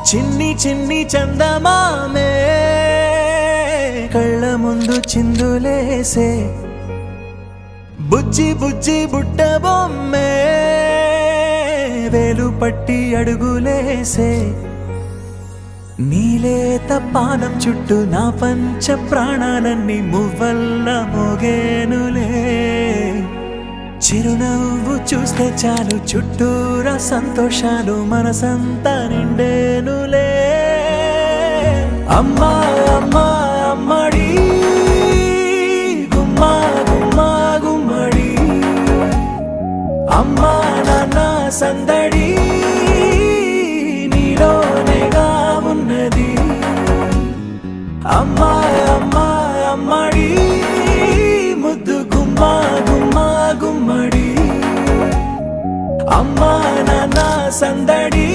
చిన్ని చిన్ని చందమామే కళ్ళ ముందు చిందులేసే బుజ్జి బుజ్జి బుట్ట బొమ్మే వేలు పట్టి అడుగులేసే నీలేత పానం చుట్టూ నా పంచ ప్రాణాలన్నీ మువ్వల్ల మోగేనులే చిరునవ్వు చూస్తే చాలు చుట్టూరా సంతోషాలు మనసంతా నిండేనులే అమ్మా అమ్మా అమ్మడి గుమ్మా గుమ్మా గుమ్మడి అమ్మా నాన్న సందడి నీలోనేగా ఉన్నది అమ్మా అమ్మా అమ్మడి ముద్దు గుమ్మా గుమ్మా గుమ్మడి అమ్మా నాన్న సందడి